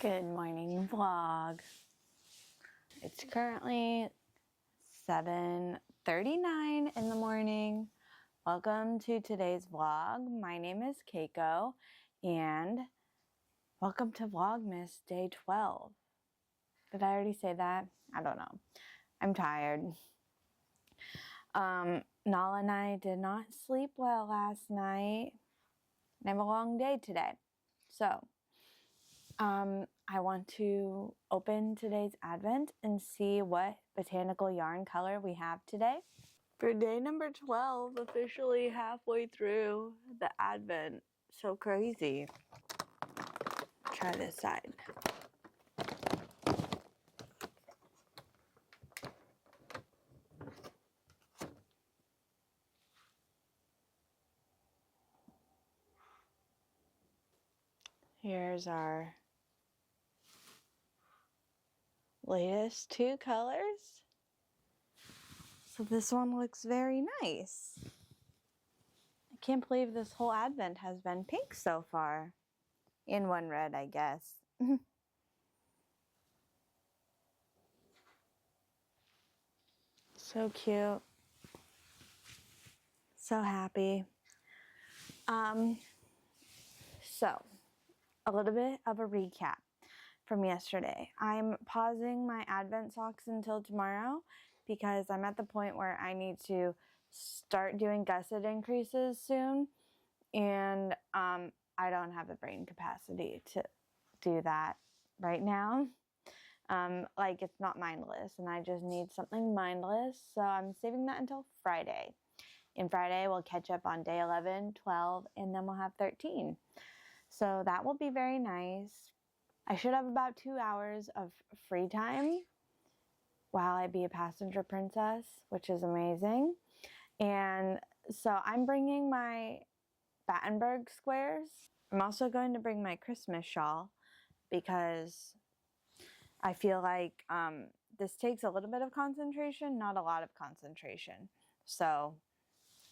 Good morning, vlog. It's currently 7:39 in the morning. Welcome to today's vlog. My name is Keiko and welcome to Vlogmas Day 12. Did I already say that? I don't know. I'm tired. Nala and I did not sleep well last night. I have a long day today. So, I want to open today's advent and see what botanical yarn color we have today. For day number 12, officially halfway through the advent. So crazy. Try this side. Here's our latest two colors. So this one looks very nice. I can't believe this whole advent has been pink so far. And one red, I guess. So cute. So happy. So a little bit of a recap from yesterday. I'm pausing my advent socks until tomorrow because I'm at the point where I need to start doing gusset increases soon, and I don't have the brain capacity to do that right now. Like, it's not mindless, and I just need something mindless, so I'm saving that until Friday. And Friday we'll catch up on day 11, 12, and then we'll have 13. So that will be very nice. I should have about 2 hours of free time while I be a passenger princess, which is amazing. And so I'm bringing my Battenberg squares. I'm also going to bring my Christmas shawl because I feel like this takes a little bit of concentration, not a lot of concentration. So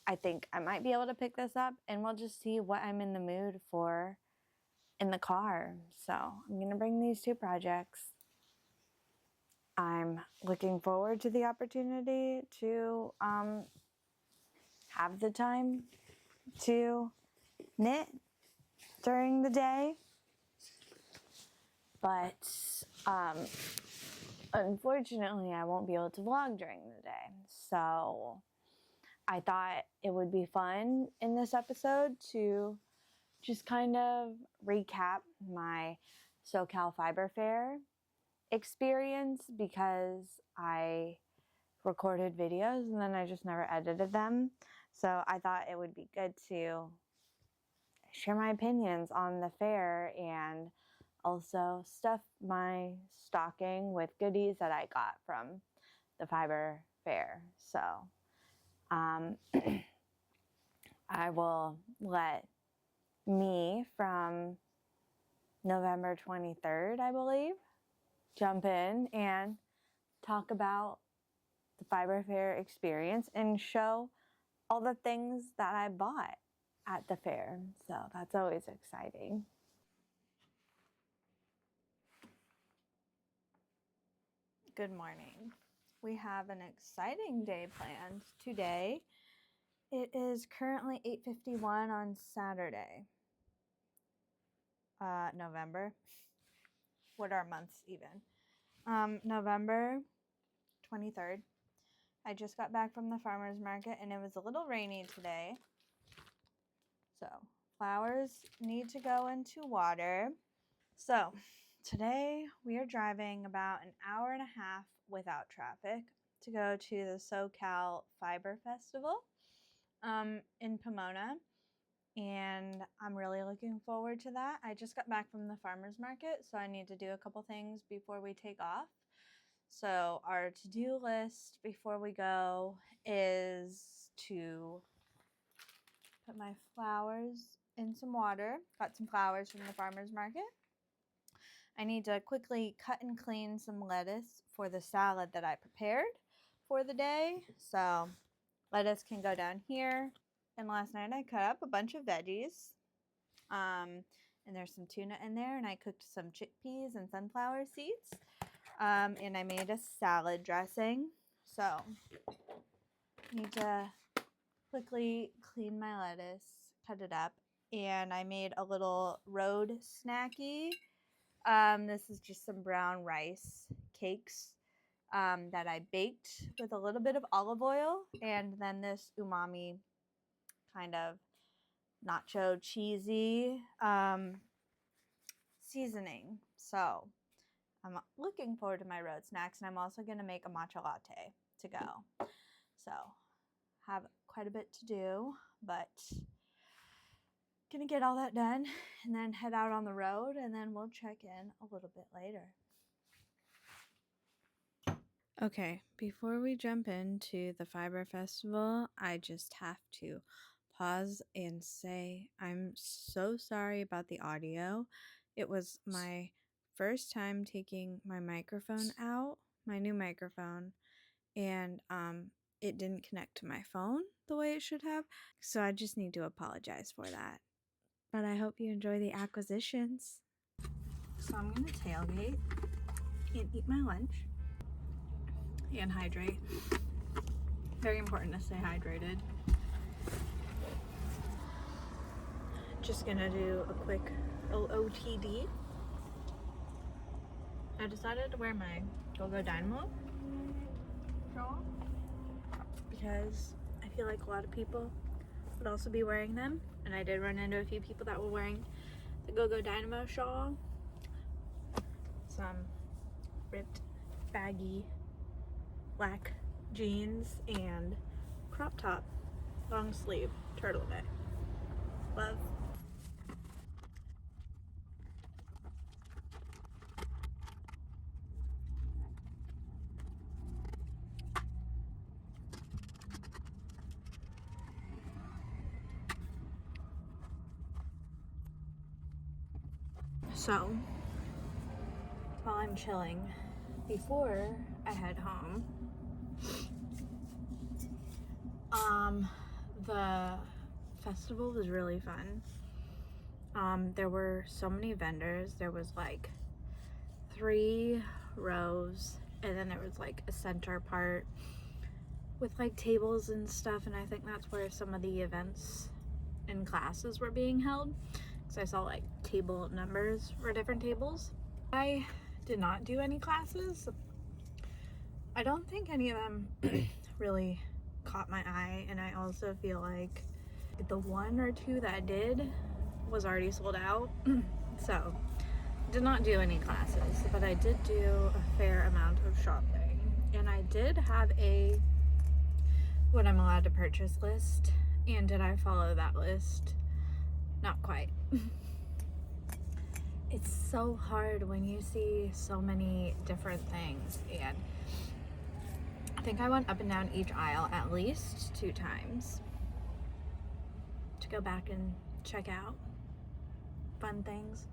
I think I might be able to pick this up, and we'll just see what I'm in the mood for in the car. So I'm going to bring these two projects. I'm looking forward to the opportunity to have the time to knit during the day. But unfortunately, I won't be able to vlog during the day. So I thought it would be fun in this episode to just kind of recap my SoCal Fiber Fair experience, because I recorded videos and then I just never edited them. So I thought it would be good to share my opinions on the fair and also stuff my stocking with goodies that I got from the Fiber Fair. So I will let me from November 23rd, I believe, jump in and talk about the Fiber Fair experience and show all the things that I bought at the fair. So that's always exciting. Good morning. We have an exciting day planned today. It is currently 8:51 on Saturday. November. What are months even? November 23rd. I just got back from the farmer's market and it was a little rainy today. So flowers need to go into water. So today we are driving about an hour and a half without traffic to go to the SoCal Fiber Festival in Pomona. And I'm really looking forward to that. I just got back from the farmer's market, so I need to do a couple things before we take off. So our to-do list before we go is to put my flowers in some water. Got some flowers from the farmer's market. I need to quickly cut and clean some lettuce for the salad that I prepared for the day. So lettuce can go down here. And last night I cut up a bunch of veggies. And and there's some tuna in there, and I cooked some chickpeas and sunflower seeds, and I made a salad dressing. So I need to quickly clean my lettuce, cut it up, and I made a little road snacky. This is just some brown rice cakes that I baked with a little bit of olive oil, and then this umami kind of nacho cheesy seasoning. So I'm looking forward to my road snacks, and I'm also going to make a matcha latte to go. So have quite a bit to do, but gonna get all that done and then head out on the road, and then we'll check in a little bit later. Okay, before we jump into the Fiber Festival, I just have to pause and say I'm so sorry about the audio. It was my first time taking my microphone out, my new microphone, and it didn't connect to my phone the way it should have, so I just need to apologize for that. But I hope you enjoy the acquisitions. So I'm gonna tailgate and eat my lunch and hydrate. Very important to stay hydrated. Just gonna do a quick OOTD. I decided to wear my Go-Go Dynamo shawl because I feel like a lot of people would also be wearing them, and I did run into a few people that were wearing the Go-Go Dynamo shawl. Some ripped, baggy black jeans and crop top, long sleeve turtleneck. Love. So, while I'm chilling, before I head home, the festival was really fun. There were so many vendors. There was like 3 rows, and then there was like a center part with like tables and stuff, and I think that's where some of the events and classes were being held, because I saw like table numbers for different tables. I did not do any classes. I don't think any of them really caught my eye, and I also feel like the 1 or 2 that did was already sold out. So did not do any classes, but I did do a fair amount of shopping, and I did have a what I'm allowed to purchase list. And did I follow that list? Not quite. It's so hard when you see so many different things, and I think I went up and down each aisle at least 2 times to go back and check out fun things.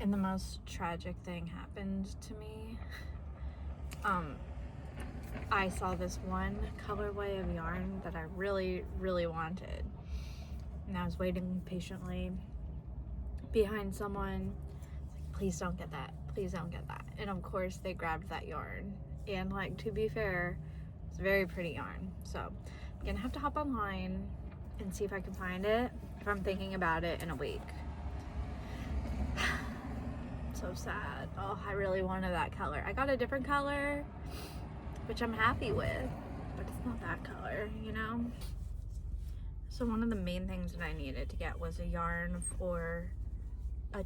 And the most tragic thing happened to me. I saw this one colorway of yarn that I really, really wanted, and I was waiting patiently behind someone. Like, please don't get that, please don't get that. And of course they grabbed that yarn, and like, to be fair, it's very pretty yarn. So I'm gonna have to hop online and see if I can find it, if I'm thinking about it in a week. So sad. Oh, I really wanted that color. I got a different color, which I'm happy with, but it's not that color, you know? So one of the main things that I needed to get was a yarn for a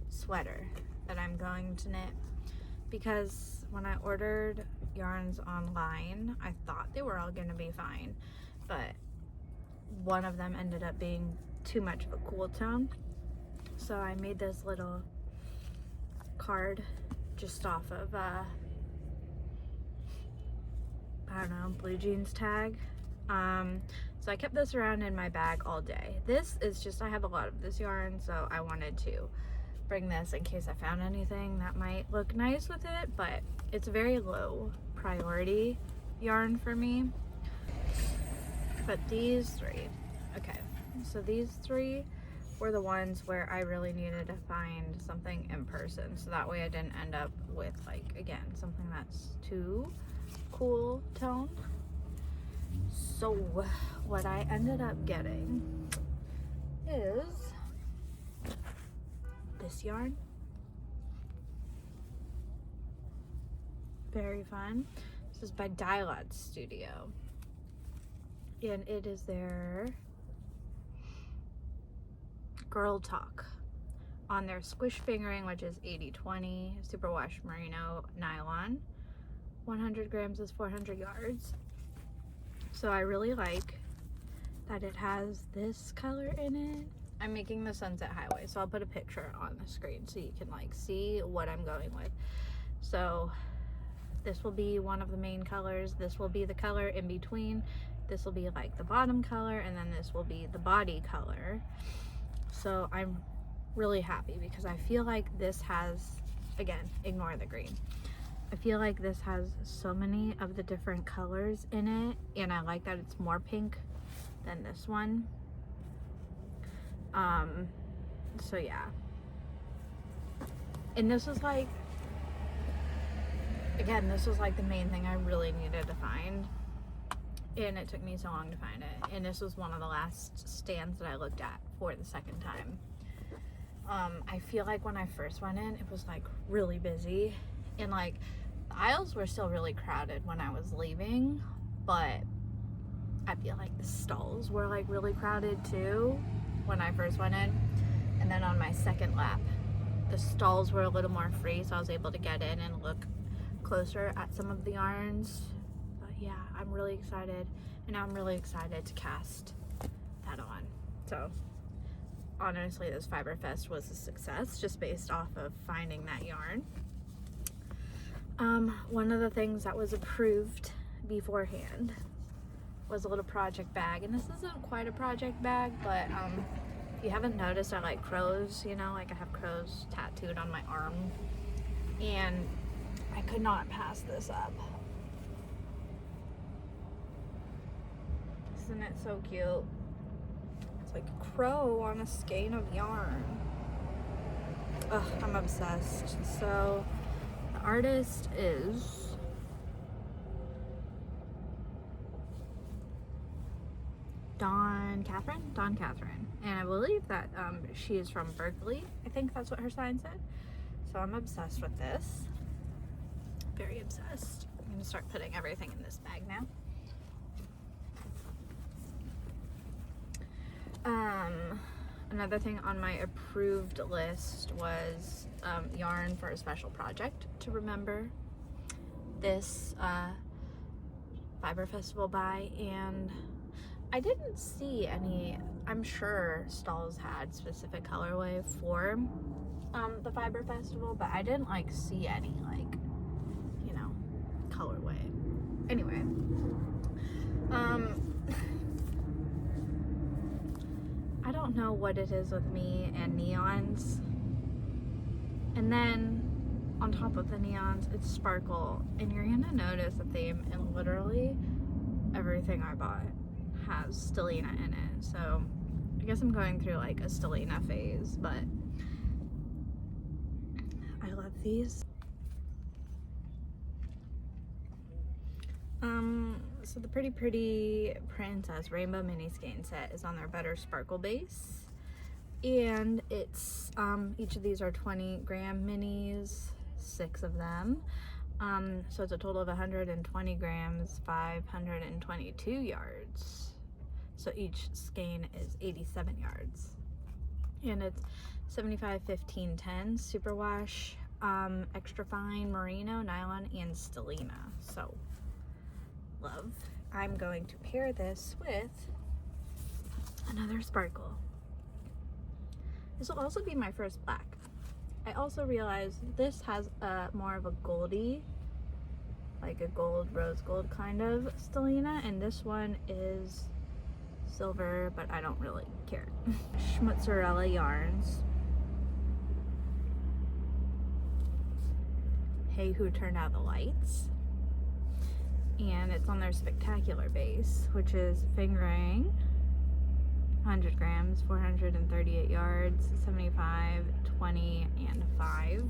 sweater that I'm going to knit, because when I ordered yarns online, I thought they were all gonna be fine, but one of them ended up being too much of a cool tone. So I made this little card just off of I don't know, blue jeans tag. So I kept this around in my bag all day. This is just, I have a lot of this yarn, so I wanted to bring this in case I found anything that might look nice with it, but it's very low priority yarn for me. But these 3, okay, so these 3 were the ones where I really needed to find something in person, so that way I didn't end up with, like, again, something that's too cool tone. So what I ended up getting is this yarn. Very fun. This is by Dialot Studio, and it is their Girl Talk on their squish fingering, which is 80/20 superwash merino nylon. 100 grams is 400 yards. So I really like that it has this color in it. I'm making the Sunset Highway, so I'll put a picture on the screen so you can like see what I'm going with. So this will be one of the main colors. This will be the color in between. This will be like the bottom color, and then this will be the body color. So I'm really happy because I feel like this has, again, ignore the green. I feel like this has so many of the different colors in it, and I like that it's more pink than this one. So yeah. And this was like, again, this was like the main thing I really needed to find, and it took me so long to find it. And this was one of the last stands that I looked at for the second time. I feel like when I first went in, it was like really busy, and like the aisles were still really crowded when I was leaving, but I feel like the stalls were like really crowded too when I first went in. And then on my second lap, the stalls were a little more free, so I was able to get in and look closer at some of the yarns. But yeah, I'm really excited, and I'm really excited to cast that on. So honestly, this Fiber Fest was a success just based off of finding that yarn. One of the things that was approved beforehand was a little project bag, and this isn't quite a project bag, but if you haven't noticed, I like crows, you know, like I have crows tattooed on my arm, and I could not pass this up. Isn't it so cute? It's like a crow on a skein of yarn. Ugh, I'm obsessed. So the artist is Dawn Catherine, and I believe that she is from Berkeley. I think that's what her sign said. So I'm obsessed with this. Very obsessed. I'm gonna start putting everything in this bag now. Another thing on my approved list was yarn for a special project to remember this Fiber Festival by, and I didn't see any. I'm sure stalls had specific colorway for the Fiber Festival, but I didn't like see any like, you know, colorway. Anyway, I don't know what it is with me and neons. And then on top of the neons, it's sparkle, and you're gonna notice a theme in literally everything I bought has stellina in it. So I guess I'm going through like a stellina phase, but I love these. So the Pretty Princess Rainbow Mini Skein set is on their Butter Sparkle base, and it's each of these are 20-gram minis, 6 of them. So it's a total of 120 grams, 522 yards. So each skein is 87 yards, and it's 75, 15, 10 superwash, extra fine merino, nylon, and stellina. So love. I'm going to pair this with another sparkle. This will also be my first black. I also realized this has more of a goldy, like a gold, rose gold kind of stellina, and this one is silver, but I don't really care. Schmutzerella yarns. Hey, Who Turned Out the Lights? And it's on their Spectacular base, which is fingering 100 grams, 438 yards, 75, 20, and 5.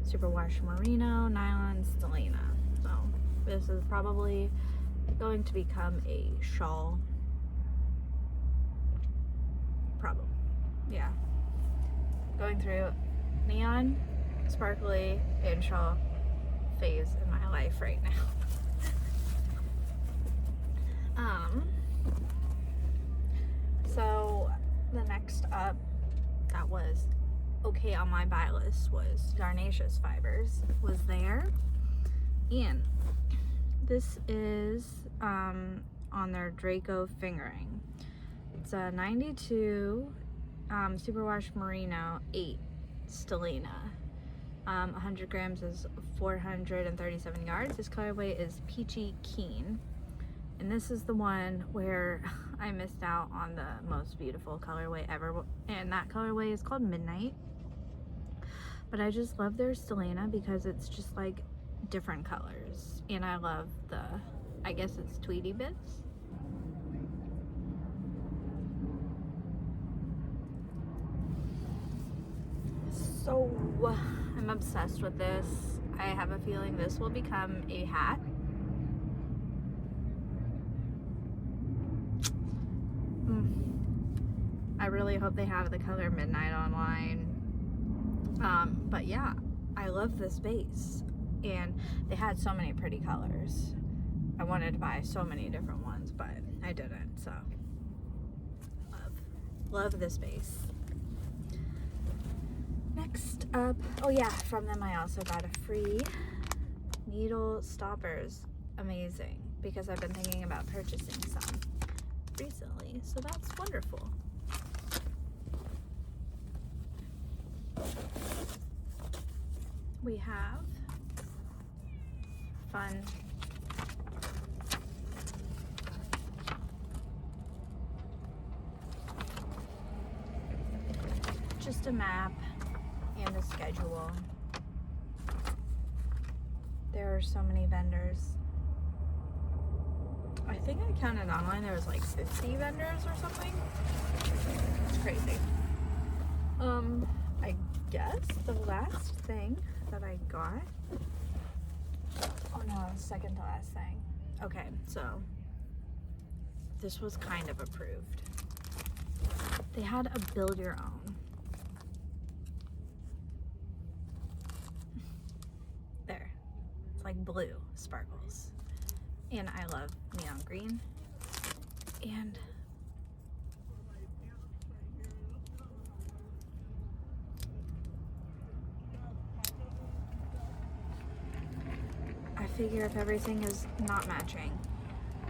Superwash merino, nylon, stellina. So this is probably going to become a shawl. Probably, yeah. Going through neon, sparkly, and shawl phase in my life right now. So the next up that was okay on my buy list was Garnaceous Fibers was there, and this is on their Draco fingering. It's a 92 superwash merino 8 stellina. 100 grams is 437 yards. This colorway is Peachy Keen, and this is the one where I missed out on the most beautiful colorway ever, and that colorway is called Midnight. But I just love their stellina because it's just like different colors, and I love the, I guess it's Tweety bits. So I'm obsessed with this. I have a feeling this will become a hat. I really hope they have the color Midnight online. But yeah, I love this base, and they had so many pretty colors. I wanted to buy so many different ones, but I didn't. So love this base. Next up, oh yeah, from them I also got a free needle stoppers. Amazing, because I've been thinking about purchasing some recently, so that's wonderful. We have fun just a map and a schedule. There are so many vendors. I think I counted online, there was like 50 vendors or something. It's crazy. I guess the last thing that I got, oh no, second to last thing. Okay, so this was kind of approved. They had a build your own. There, it's like blue sparkles, and I love neon green, and I figure if everything is not matching,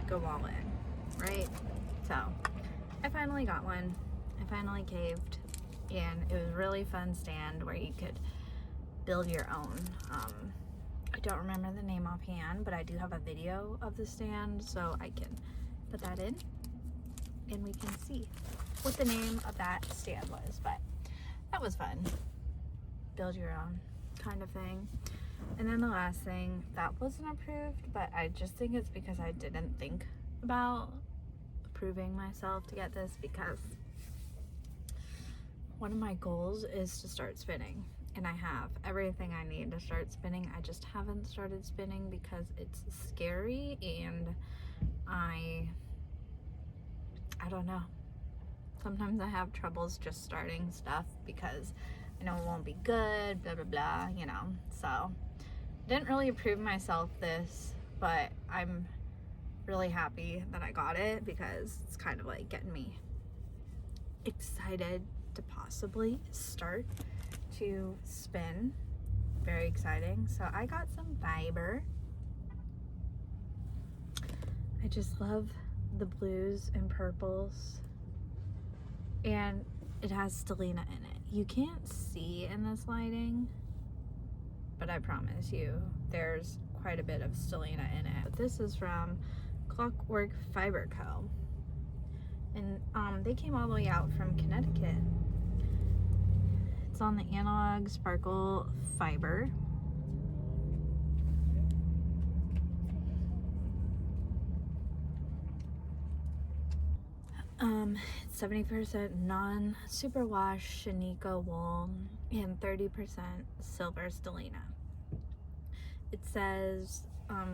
go all in, right? So I finally got one. I finally caved, and it was a really fun stand where you could build your own. I don't remember the name offhand, but I do have a video of the stand, so I can put that in and we can see what the name of that stand was. But that was fun. Build your own kind of thing. And then the last thing, that wasn't approved, but I just think it's because I didn't think about approving myself to get this, because one of my goals is to start spinning, and I have everything I need to start spinning. I just haven't started spinning because it's scary, and I don't know. Sometimes I have troubles just starting stuff because I know it won't be good, blah, blah, blah, you know. So didn't really approve myself this, but I'm really happy that I got it because it's kind of like getting me excited to possibly start to spin. Very exciting. So I got some fiber. I just love the blues and purples, and it has stellina in it. You can't see in this lighting, but I promise you there's quite a bit of stellina in it. But this is from Clockwork Fiber Co. And they came all the way out from Connecticut. It's on the Analog Sparkle Fiber. It's 70% non-superwash Shiniko wool and 30% silver stellina. It says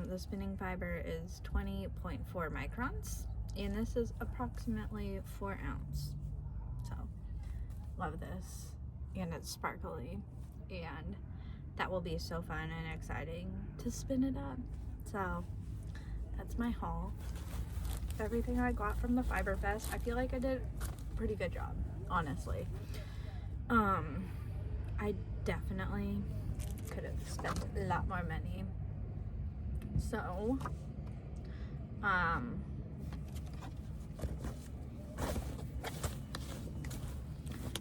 the spinning fiber is 20.4 microns, and this is approximately 4 ounce. So, love this. And it's sparkly, and that will be so fun and exciting to spin it up. So, that's my haul. Everything I got from the Fiber Fest, I feel like I did a pretty good job, honestly. I definitely could have spent a lot more money. So,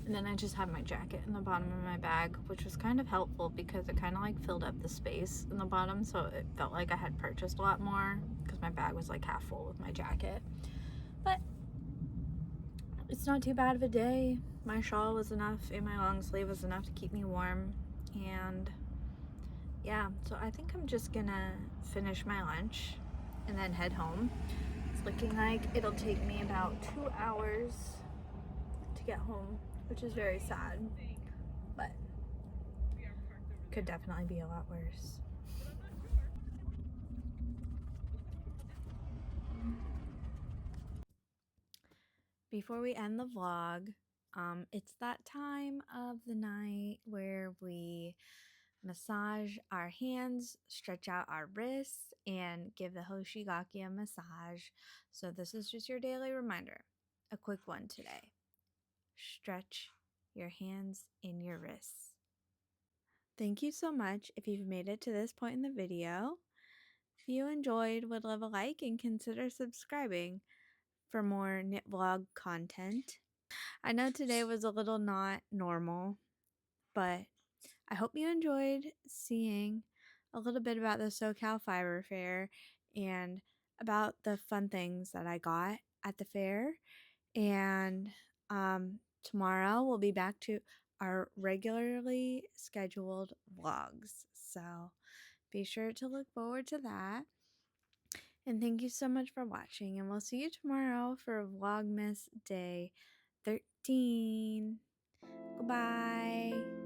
and then I just have my jacket in the bottom of my bag, which was kind of helpful because it kind of like filled up the space in the bottom, so it felt like I had purchased a lot more because my bag was like half full with my jacket. But it's not too bad of a day. My shawl was enough and my long sleeve was enough to keep me warm. And yeah, so I think I'm just gonna finish my lunch and then head home. It's looking like it'll take me about 2 hours to get home, which is very sad, but could definitely be a lot worse. Before we end the vlog, it's that time of the night where we massage our hands, stretch out our wrists, and give the Hoshigaki a massage. So this is just your daily reminder. A quick one today. Stretch your hands and your wrists. Thank you so much if you've made it to this point in the video. If you enjoyed, would love a like and consider subscribing for more knit vlog content. I know today was a little not normal, but I hope you enjoyed seeing a little bit about the SoCal Fiber Fair and about the fun things that I got at the fair. And tomorrow we'll be back to our regularly scheduled vlogs. So be sure to look forward to that. And thank you so much for watching. And we'll see you tomorrow for Vlogmas Day 13. Goodbye.